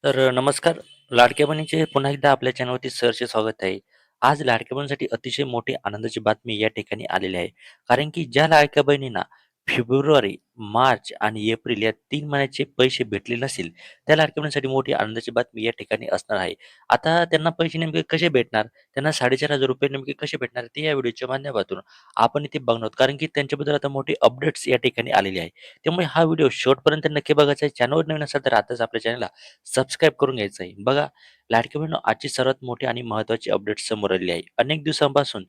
नमस्कार. लाडक्या बहिणीचे पुन्हा एकदा आपल्या चॅनलवरती सहर्ष स्वागत आहे. आज लाडक्या बहिणीसाठी अतिशय मोठी आनंदाची बातमी या ठिकाणी आलेली आहे. कारण की ज्या लाडक्या बहिणींना फेब्रुवारी, मार्च आणि एप्रिल या 3 महिन्याचे पैसे भेटले नसेल, त्या लाडक्या बहिणीसाठी मोठी आनंदाची बातमी या ठिकाणी असणार आहे. आता त्यांना पैसे नेमके कसे भेटणार? त्यांना ₹4,500 नेमके कसे भेटणार? ते या व्हिडिओच्या माध्यमातून आपण इथे बघणार आहोत. कारण की त्यांच्याबद्दल आता मोठी अपडेट्स या ठिकाणी आलेली आहे. त्यामुळे हा व्हिडिओ शेवटपर्यंत नक्की बघायचा आहे. चॅनलवर नवीन असाल तर आताच आपल्या चॅनलला सबस्क्राईब करून घ्यायचं आहे. बघा, लाडक्या बहिणींनो, आजची सर्वात मोठी आणि महत्त्वाची अपडेट समोर आलेली आहे. अनेक दिवसांपासून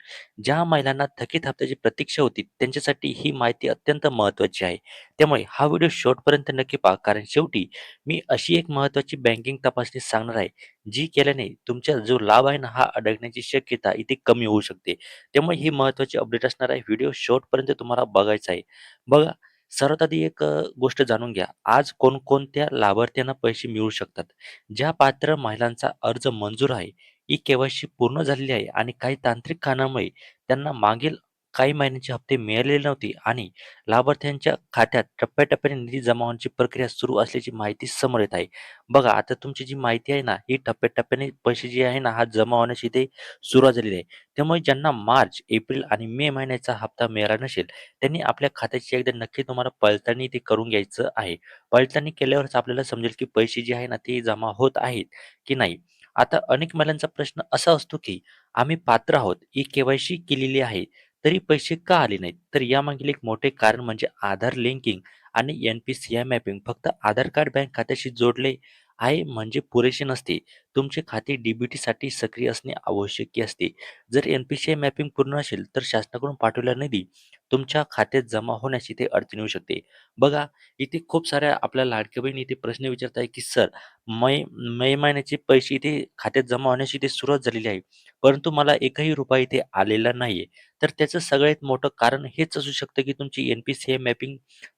ज्या महिलांना थकीत हप्त्याची प्रतीक्षा होती, त्यांच्यासाठी ही माहिती अत्यंत महत्त्वाची आहे. त्यामुळे हा व्हिडिओ शेवटपर्यंत नक्की पहा. कारण शेवटी मी अशी एक महत्त्वाची बँकिंग तपासणी सांगणार आहे, जी केल्याने तुमचा जो लाभ आहे ना, हा अडकण्याची शक्यता इथे कमी होऊ शकते. त्यामुळे ही महत्त्वाची अपडेट असणार आहे. व्हिडिओ शेवटपर्यंत तुम्हाला बघायचा आहे. बघा, सर्वात आधी एक गोष्ट जाणून घ्या. आज कोणकोणत्या लाभार्थ्यांना पैसे मिळू शकतात? ज्या पात्र महिलांचा अर्ज मंजूर आहे, ई-के-वाय-सी पूर्ण झालेली आहे आणि काही तांत्रिक कारणामुळे त्यांना मागील काही महिन्यांचे हप्ते मिळालेले नव्हते आणि लाभार्थ्यांच्या खात्यात टप्प्याटप्प्याने निधी जमा होण्याची प्रक्रिया सुरू असल्याची माहिती समोर येत आहे. बघा, आता तुमची जी माहिती आहे ना, ही टप्प्याटप्प्याने पैसे जे आहे ना, हा जमा होण्याची इथे सुरुवात झालेली आहे. त्यामुळे ज्यांना मार्च, एप्रिल आणि मे महिन्याचा हप्ता मिळाला नसेल, त्यांनी आपल्या खात्याची एकदा नक्की तुम्हाला पडताळणी ते करून घ्यायचं आहे. पडताळणी केल्यावरच आपल्याला समजेल की पैसे जे आहे ना ते जमा होत आहेत की नाही. आता अनेक महिलांचा प्रश्न असा असतो की आम्ही पात्र आहोत, ई-के-वाय-सी केलेली आहे, तरी पैसे का आले नाहीत? तर यामागील एक मोठे कारण म्हणजे आधार लिंकिंग आणि एन-पी-सी-आय मॅपिंग. फक्त आधार कार्ड बँक खात्याशी जोडले आहे म्हणजे पुरेसे नसते. तुमचे खाते डी सक्रिय असणे आवश्यक असते. जर एन-पी-सी-आय मॅपिंग पूर्ण असेल तर शासनाकडून पाठवलेला निधी तुमच्या खात्यात जमा होण्यास इथे अडचण येऊ शकते. बघा, इथे खूप साऱ्या आपल्या लाडक्या बहिणी इथे प्रश्न विचारत आहे की सर, मै मे महिन्याचे पैसे इथे खात्यात जमा होण्याची इथे सुरुवात झालेली आहे, परंतु मला एकही रुपया इथे आलेला नाहीये. तर त्याचं सगळ्यात मोठं कारण हेच असू शकतं की तुमची एन-पी-सी-आय मॅपिंग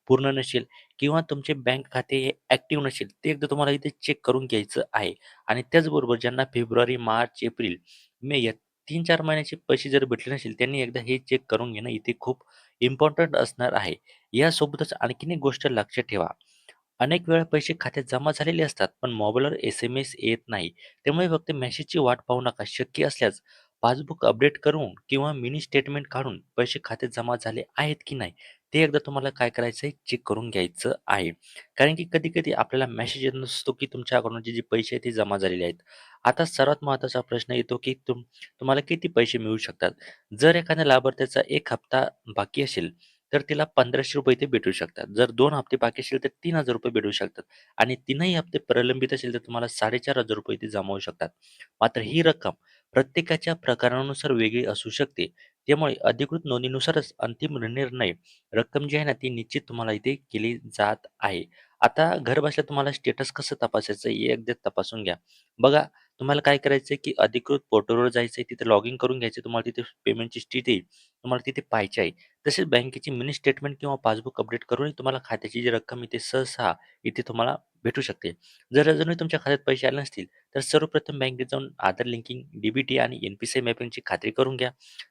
पूर्ण नसेल किंवा तुमचे बँक खाते हे ॲक्टिव्ह नसेल. ते एकदा तुम्हाला इथे चेक करून घ्यायचं आहे. आणि त्याचबरोबर ज्यांना फेब्रुवारी, मार्च, एप्रिल, मे या 3-4 महिन्याचे पैसे जर भेटले नसेल, त्यांनी एकदा हे चेक करून घेणं इथे खूप इम्पॉर्टंट असणार आहे. यासोबतच आणखीन एक गोष्ट लक्षात ठेवा. अनेक वेळा पैसे खात्यात जमा झालेले असतात, पण मोबाईलवर एस-एम-एस येत नाही. त्यामुळे फक्त मेसेजची वाट पाहू नका. शक्य असल्यास पासबुक अपडेट करून किंवा मिनी स्टेटमेंट काढून पैसे खात्यात जमा झाले आहेत की नाही, ते एकदा तुम्हाला काय करायचं आहे, चेक करून घ्यायचं आहे. कारण की कधी-कधी आपल्याला मेसेज येत नसतो की तुमच्या अकाउंटचे जे पैसे आहेत ते जमा झालेले आहेत. आता सर्वात महत्त्वाचा प्रश्न येतो की तुम्हाला किती पैसे मिळू शकतात? जर एखाद्या लाभार्थ्याचा 1 हप्ता बाकी असेल, तर तिला ₹1,500 ते भेटू शकतात. जर 2 हप्ते बाकी असेल तर ₹3,000 भेटू शकतात आणि 3ही हप्ते प्रलंबित असेल तर तुम्हाला ₹4,500 ते जमा होऊ शकतात. मात्र ही रक्कम प्रत्येकाच्या प्रकारानुसार वेगळी असू शकते. त्यामुळे अधिकृत नोंदीनुसारच अंतिम निर्णय रक्कम जी आहे ना ती निश्चित तुम्हाला इथे केली जात आहे. आता घरबसल्या तुम्हाला स्टेटस कसं तपासायचं हे एकदा तपासून घ्या. बघा, तुम्हाला काय करायचं की अधिकृत पोर्टलवर जायचं तिथे लॉगिन करून घ्यायचं. तुम्हाला तिथे पेमेंटची स्थिती तुम्हाला तिथे पाहायची आहे. तसेच बँकेची मिनी स्टेटमेंट किंवा पासबुक अपडेट करूनही तुम्हाला खात्याची जी रक्कम इथे सहसा इथे तुम्हाला भेटू शकते. जर अजूनही तुमच्या खात्यात पैसे आले नसतील, तर सर्वप्रथम बँकेत जाऊन आधार लिंकिंग, डी आणि एन-पी-सी-आय मॅपिंगची खात्री करून घ्या.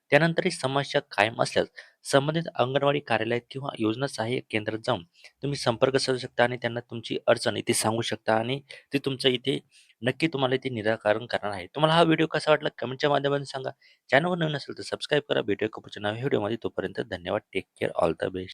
त्यानंतरही समस्या कायम असल्यास संबंधित अंगणवाडी कार्यालयात किंवा योजना सहाय्यक केंद्रात जाऊन तुम्ही संपर्क साधू शकता आणि त्यांना तुमची अडचण इथे सांगू शकता आणि ते तुमचं इथे नक्की तुम्हाला इथे निराकरण करणार आहे. तुम्हाला हा व्हिडिओ कसा वाटला कमेंटच्या माध्यमातून सांगा. चॅनलवर नवीन असेल तर सबस्क्राईब करा. भेटूया खूप नव्या व्हिडिओमध्ये. तोपर्यंत धन्यवाद. Take care. All the best.